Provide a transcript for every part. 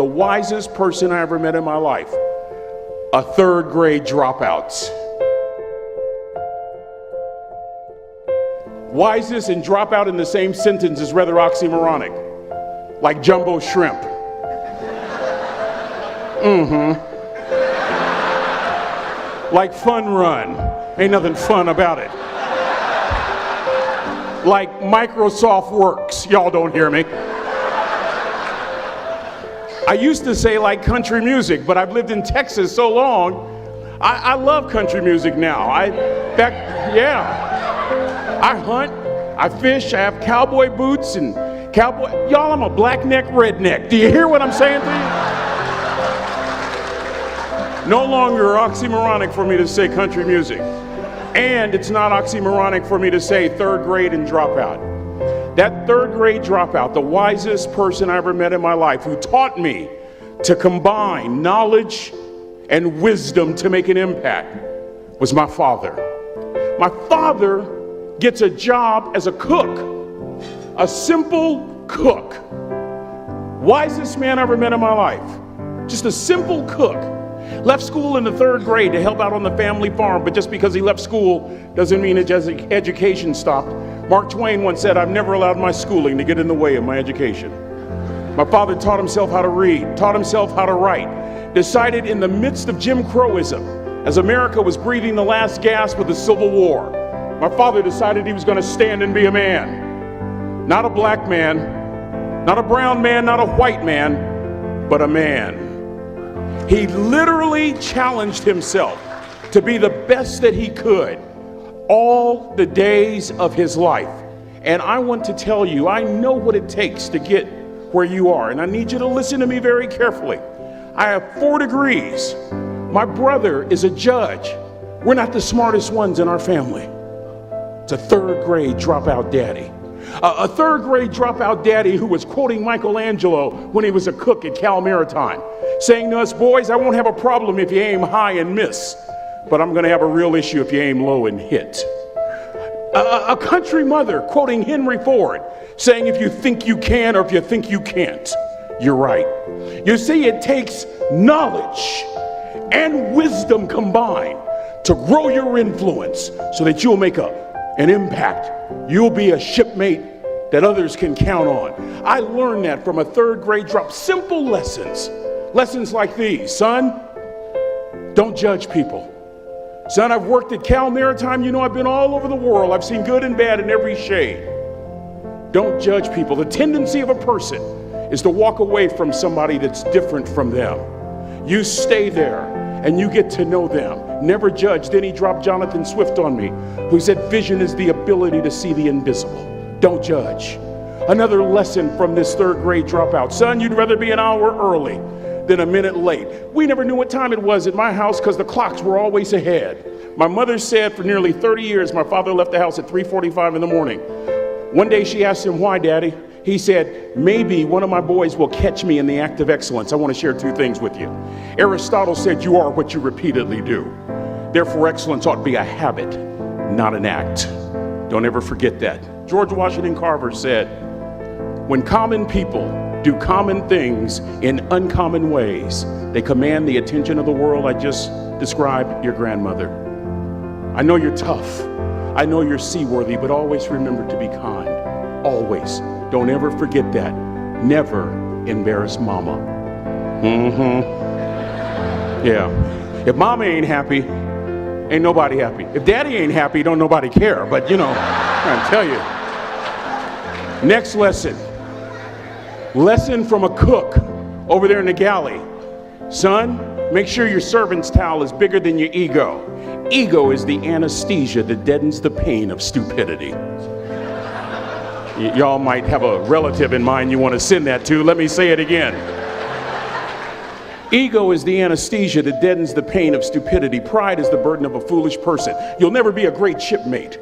the wisest person I ever met in my life, a third grade dropout. Wisest and dropout in the same sentence is rather oxymoronic, like jumbo shrimp. Like fun run, ain't nothing fun about it. Like Microsoft Works, y'all don't hear me. I used to say like country music, but I've lived in Texas so long, I love country music now. I hunt, I fish, I have cowboy boots and y'all, I'm a black neck redneck. Do you hear what I'm saying to you? No longer oxymoronic for me to say country music. And it's not oxymoronic for me to say third grade and dropout. That third grade dropout, the wisest person I ever met in my life, who taught me to combine knowledge and wisdom to make an impact, was my father. My father gets a job as a cook, a simple cook. Wisest man I ever met in my life. Just a simple cook. Left school in the third grade to help out on the family farm, but just because he left school doesn't mean his education stopped. Mark Twain once said, "I've never allowed my schooling to get in the way of my education." My father taught himself how to read, taught himself how to write, decided in the midst of Jim Crowism, as America was breathing the last gasp of the Civil War, my father decided he was going to stand and be a man. Not a black man, not a brown man, not a white man, but a man. He literally challenged himself to be the best that he could all the days of his life. And I want to tell you, I know what it takes to get where you are, and I need you to listen to me very carefully. I have 4 degrees. My brother is a judge. We're not the smartest ones in our family. It's a third grade dropout daddy. A third grade dropout daddy who was quoting Michelangelo when he was a cook at Cal Maritime, saying to us, "Boys, I won't have a problem if you aim high and miss, but I'm going to have a real issue if you aim low and hit." A country mother quoting Henry Ford, saying, "If you think you can or if you think you can't, you're right." You see, it takes knowledge and wisdom combined to grow your influence so that you'll make an impact. You'll be a shipmate that others can count on. I learned that from a third grade drop. Simple lessons. Lessons like these. Son, don't judge people. Son, I've worked at Cal Maritime. You know, I've been all over the world. I've seen good and bad in every shade. Don't judge people. The tendency of a person is to walk away from somebody that's different from them. You stay there and you get to know them. Never judge. Then he dropped Jonathan Swift on me, who said vision is the ability to see the invisible. Don't judge. Another lesson from this third grade dropout. Son, you'd rather be an hour early than a minute late. We never knew what time it was at my house because the clocks were always ahead. My mother said for nearly 30 years, my father left the house at 3:45 in the morning. One day she asked him, "Why, Daddy?" He said, "Maybe one of my boys will catch me in the act of excellence." I want to share 2 things with you. Aristotle said, "You are what you repeatedly do." Therefore, excellence ought to be a habit, not an act. Don't ever forget that. George Washington Carver said, "When common people do common things in uncommon ways, they command the attention of the world." I just described your grandmother. I know you're tough. I know you're seaworthy, but always remember to be kind. Always. Don't ever forget that. Never embarrass mama. Yeah. If mama ain't happy, ain't nobody happy. If daddy ain't happy, don't nobody care. But you know, I'm trying to tell you. Next lesson. Lesson from a cook over there in the galley. Son, make sure your servant's towel is bigger than your ego. Ego is the anesthesia that deadens the pain of stupidity. Y'all might have a relative in mind you want to send that to. Let me say it again. Ego is the anesthesia that deadens the pain of stupidity. Pride is the burden of a foolish person. You'll never be a great shipmate.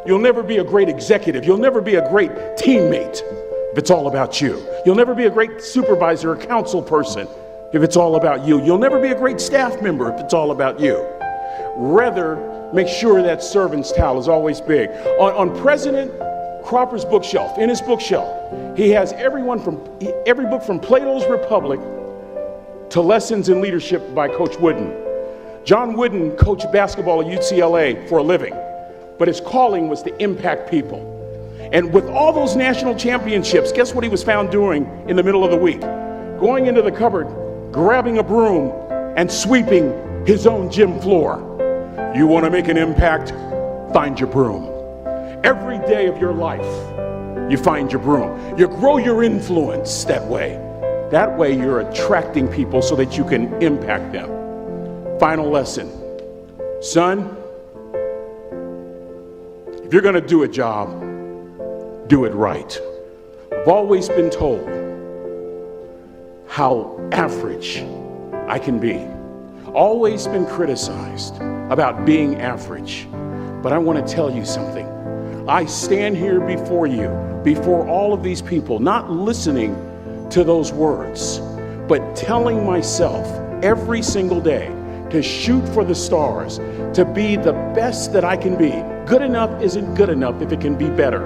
You'll never be a great executive. You'll never be a great teammate if it's all about you. You'll never be a great supervisor or council person if it's all about you. You'll never be a great staff member if it's all about you. Rather, make sure that servant's towel is always big. On President Cropper's bookshelf, in his bookshelf, he has every book from Plato's Republic to Lessons in Leadership by Coach Wooden. John Wooden coached basketball at UCLA for a living, but his calling was to impact people. And with all those national championships, guess what he was found doing in the middle of the week? Going into the cupboard, grabbing a broom, and sweeping his own gym floor. You want to make an impact? Find your broom. Every day of your life, you find your broom. You grow your influence that way. That way you're attracting people so that you can impact them. Final lesson. Son, if you're going to do a job, do it right. I've always been told how average I can be. Always been criticized about being average. But I want to tell you something. I stand here before you, before all of these people, not listening to those words, but telling myself every single day to shoot for the stars, to be the best that I can be. Good enough isn't good enough if it can be better,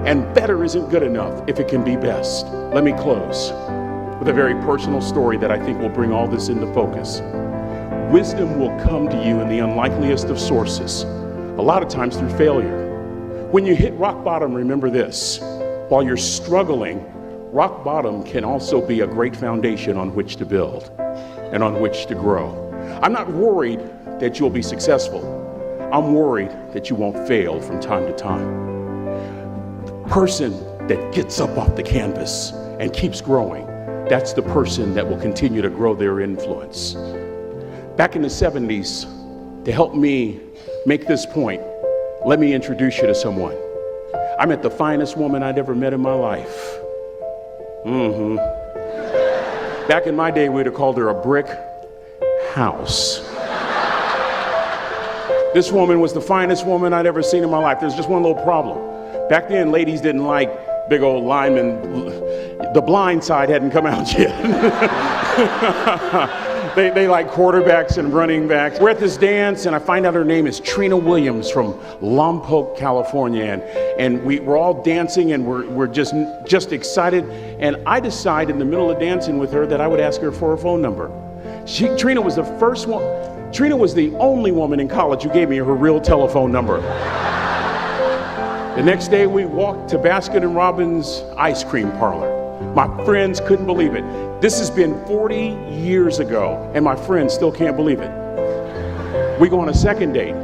and better isn't good enough if it can be best. Let me close with a very personal story that I think will bring all this into focus. Wisdom will come to you in the unlikeliest of sources, a lot of times through failure. When you hit rock bottom, remember this. While you're struggling, rock bottom can also be a great foundation on which to build and on which to grow. I'm not worried that you'll be successful. I'm worried that you won't fail from time to time. The person that gets up off the canvas and keeps growing, that's the person that will continue to grow their influence. Back in the 70s, to help me make this point, let me introduce you to someone. I met the finest woman I'd ever met in my life. Back in my day, we'd have called her a brick house. This woman was the finest woman I'd ever seen in my life. There's just one little problem. Back then, ladies didn't like big old linemen. The Blind Side hadn't come out yet. They like quarterbacks and running backs. We're at this dance, and I find out her name is Trina Williams from Lompoc, California, and we're all dancing, and we're just excited. And I decide in the middle of dancing with her that I would ask her for her phone number. Trina was the first one. Trina was the only woman in college who gave me her real telephone number. The next day, we walked to Baskin & Robbins ice cream parlor. My friends couldn't believe it. This has been 40 years ago, and my friends still can't believe it. We go on a second date,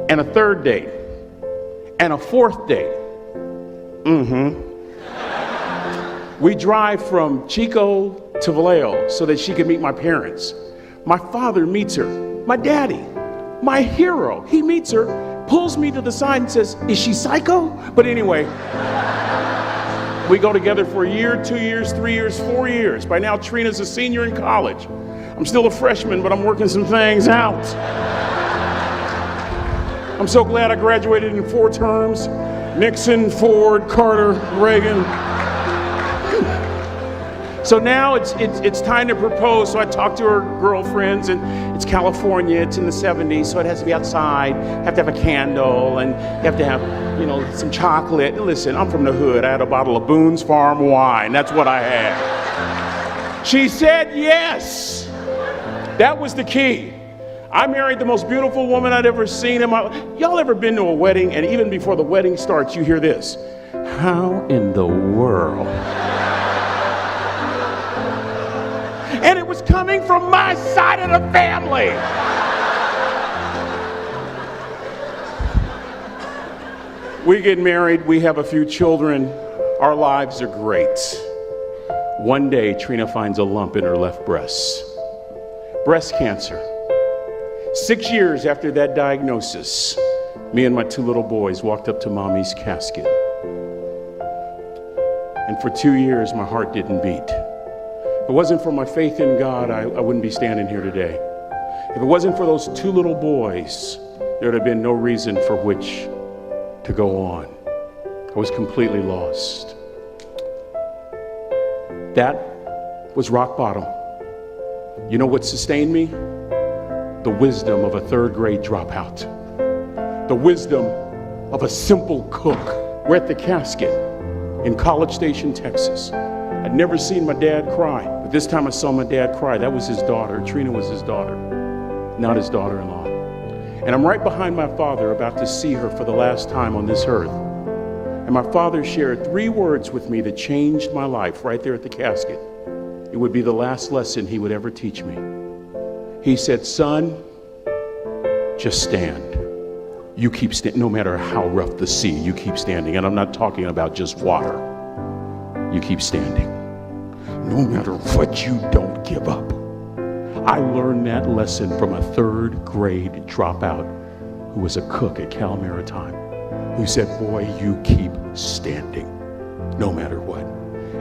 and a third date, and a fourth date. We drive from Chico to Vallejo so that she could meet my parents. My father meets her. My daddy, my hero, he meets her, pulls me to the side and says, "Is she psycho?" But anyway, we go together for a year, 2 years, 3 years, 4 years. By now, Trina's a senior in college. I'm still a freshman, but I'm working some things out. I'm so glad I graduated in 4 terms. Nixon, Ford, Carter, Reagan. So now it's time to propose. So I talk to her girlfriends, and it's California, it's in the 70s, so it has to be outside. You have to have a candle, and you have to have, some chocolate. Listen, I'm from the hood. I had a bottle of Boone's Farm wine. That's what I had. She said yes. That was the key. I married the most beautiful woman I'd ever seen in my life. Y'all ever been to a wedding, and even before the wedding starts, you hear this? How in the world? And it was coming from my side of the family. We get married, we have a few children, our lives are great. One day, Trina finds a lump in her left breast. Breast cancer. 6 years after that diagnosis, me and my 2 little boys walked up to Mommy's casket. And for 2 years, my heart didn't beat. If it wasn't for my faith in God, I wouldn't be standing here today. If it wasn't for those 2 little boys, there would have been no reason for which to go on. I was completely lost. That was rock bottom. You know what sustained me? The wisdom of a 3rd grade dropout. The wisdom of a simple cook. We're at the casket in College Station, Texas. I'd never seen my dad cry, but this time I saw my dad cry. That was his daughter. Trina was his daughter, not his daughter-in-law. And I'm right behind my father, about to see her for the last time on this earth. And my father shared 3 words with me that changed my life right there at the casket. It would be the last lesson he would ever teach me. He said, son, just stand. You keep standing, no matter how rough the sea, you keep standing. And I'm not talking about just water. You keep standing. No matter what, you don't give up. I learned that lesson from a 3rd grade dropout who was a cook at Cal Maritime, who said, boy, you keep standing, no matter what.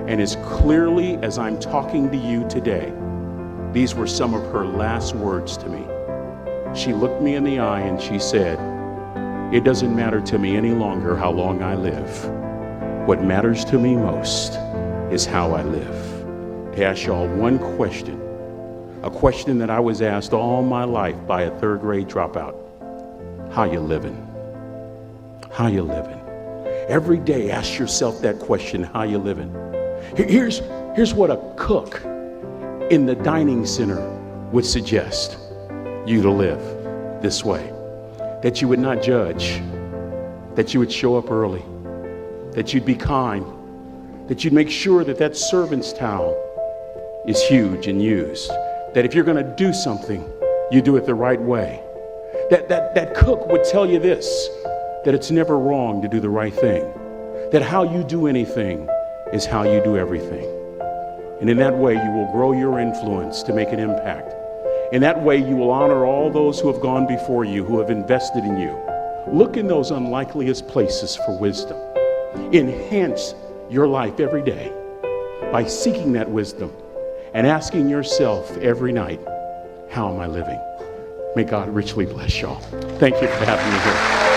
And as clearly as I'm talking to you today, these were some of her last words to me. She looked me in the eye and she said, it doesn't matter to me any longer how long I live. What matters to me most is how I live. To ask y'all one question, a question that I was asked all my life by a 3rd grade dropout. How you living? How you living? Every day ask yourself that question, how you living? Here's what a cook in the dining center would suggest you to live this way. That you would not judge, that you would show up early, that you'd be kind, that you'd make sure that that servant's towel is huge and used, that if you're going to do something, you do it the right way. That cook would tell you this, that it's never wrong to do the right thing, that how you do anything is how you do everything. And in that way, you will grow your influence to make an impact. In that way, you will honor all those who have gone before you, who have invested in you. Look in those unlikeliest places for wisdom. Enhance your life every day by seeking that wisdom and asking yourself every night, how am I living? May God richly bless y'all. Thank you for having me here.